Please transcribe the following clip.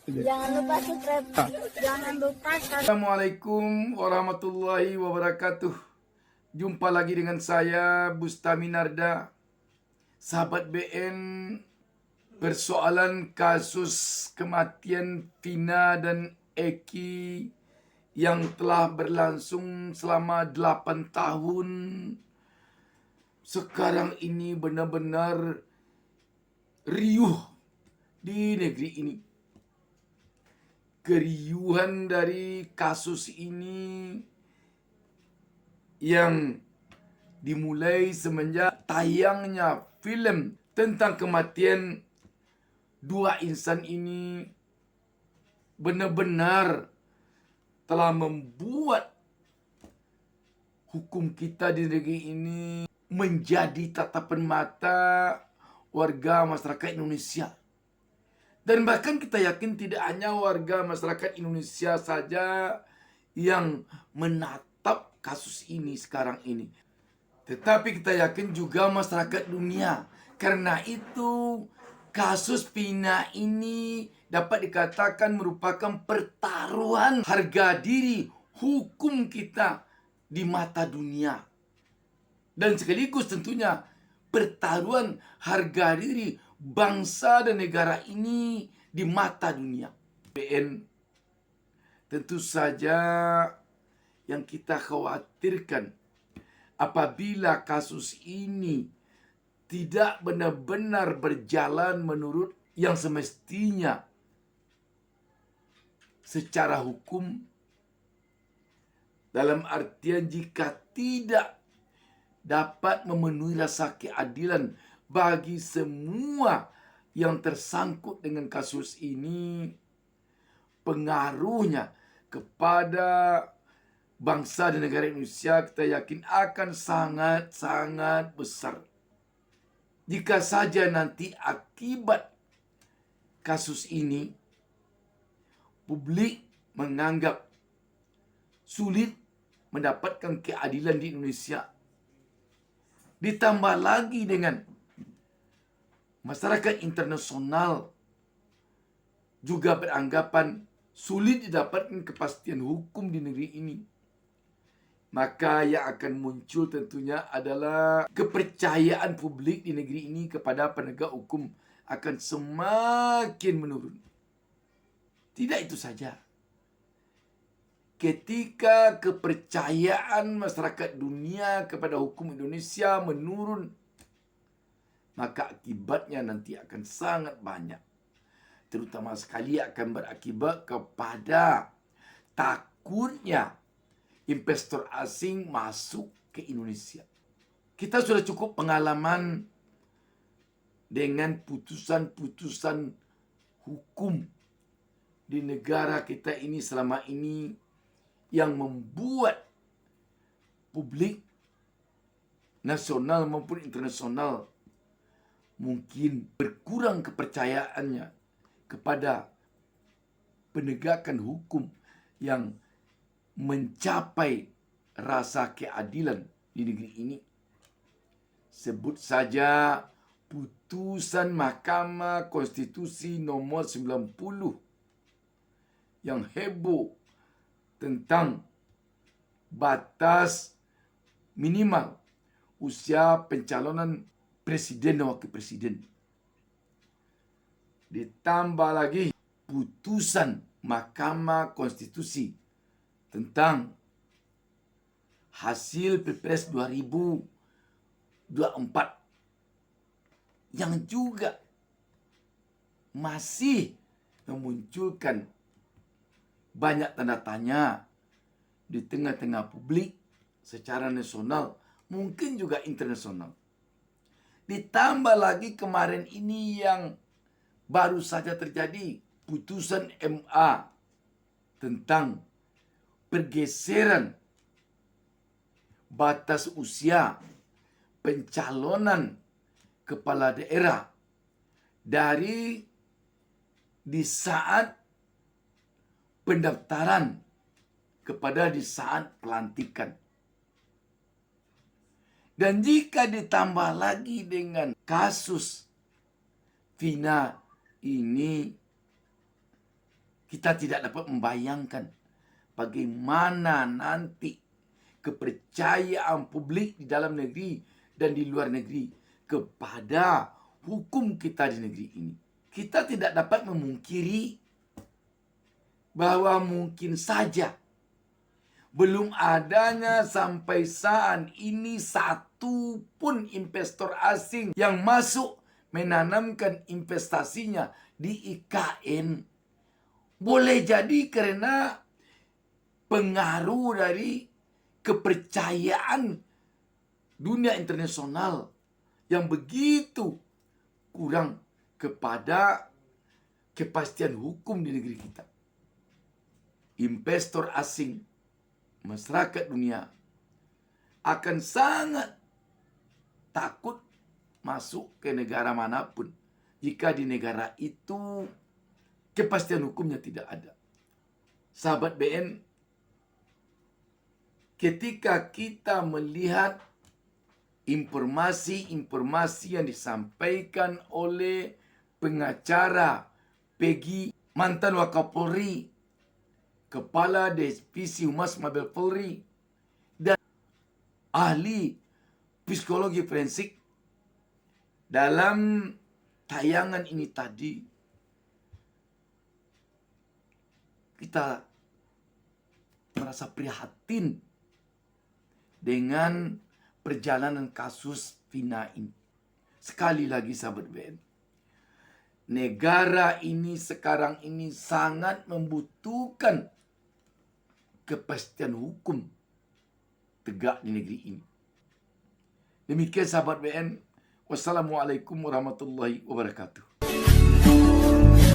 Jangan lupa subscribe. Jangan lupa share. Assalamualaikum warahmatullahi wabarakatuh. Jumpa lagi dengan saya Bustami Narda. Sahabat BN, persoalan kasus kematian Vina dan Eki yang telah berlangsung selama 8 tahun sekarang ini benar-benar riuh di negeri ini. Keriuhan dari kasus ini yang dimulai semenjak tayangnya film tentang kematian dua insan ini benar-benar telah membuat hukum kita di negeri ini menjadi tatapan mata warga masyarakat Indonesia. Dan bahkan kita yakin tidak hanya warga masyarakat Indonesia saja yang menatap kasus ini sekarang ini. Tetapi kita yakin juga masyarakat dunia. Karena itu kasus Vina ini dapat dikatakan merupakan pertaruhan harga diri hukum kita di mata dunia. Dan sekaligus tentunya pertaruhan harga diri bangsa dan negara ini di mata dunia. BN, tentu saja yang kita khawatirkan apabila kasus ini tidak benar-benar berjalan menurut yang semestinya secara hukum, dalam artian jika tidak dapat memenuhi rasa keadilan bagi semua yang tersangkut dengan kasus ini, pengaruhnya kepada bangsa dan negara Indonesia kita yakin akan sangat-sangat besar. Jika saja nanti akibat kasus ini publik menganggap sulit mendapatkan keadilan di Indonesia, ditambah lagi dengan masyarakat internasional juga beranggapan sulit didapatkan kepastian hukum di negeri ini, maka yang akan muncul tentunya adalah kepercayaan publik di negeri ini kepada penegak hukum akan semakin menurun. Tidak itu saja. Ketika kepercayaan masyarakat dunia kepada hukum Indonesia menurun, maka akibatnya nanti akan sangat banyak. Terutama sekali akan berakibat kepada takutnya investor asing masuk ke Indonesia. Kita sudah cukup pengalaman dengan putusan-putusan hukum di negara kita ini selama ini yang membuat publik nasional maupun internasional mungkin berkurang kepercayaannya kepada penegakan hukum yang mencapai rasa keadilan di negeri ini. Sebut saja putusan Mahkamah Konstitusi nomor 90 yang heboh tentang batas minimal usia pencalonan presiden dan wakil presiden. Ditambah lagi putusan Mahkamah Konstitusi tentang hasil Pilpres 2024 yang juga masih memunculkan banyak tanda tanya di tengah-tengah publik secara nasional, mungkin juga internasional. Ditambah lagi kemarin ini yang baru saja terjadi, putusan MA tentang pergeseran batas usia pencalonan kepala daerah dari di saat pendaftaran kepada di saat pelantikan. Dan jika ditambah lagi dengan kasus Vina ini, Kita tidak dapat membayangkan bagaimana nanti kepercayaan publik di dalam negeri dan di luar negeri kepada hukum kita di negeri ini. Kita tidak dapat memungkiri bahwa mungkin saja belum adanya sampai saat ini satu pun investor asing yang masuk menanamkan investasinya di IKN. Boleh jadi karena pengaruh dari kepercayaan dunia internasional yang begitu kurang kepada kepastian hukum di negeri kita. Investor asing, masyarakat dunia akan sangat takut masuk ke negara manapun jika di negara itu kepastian hukumnya tidak ada. Sahabat BN, ketika kita melihat informasi-informasi yang disampaikan oleh pengacara Peggy, mantan Wakapolri, Kepala Divisi Humas Mabes Polri, dan ahli psikologi forensik dalam tayangan ini tadi, kita merasa prihatin dengan perjalanan kasus Vina ini. Sekali lagi sahabat BN, negara ini sekarang ini sangat membutuhkan kepastian hukum tegak di negeri ini. Demikian sahabat BN. Wassalamualaikum warahmatullahi wabarakatuh.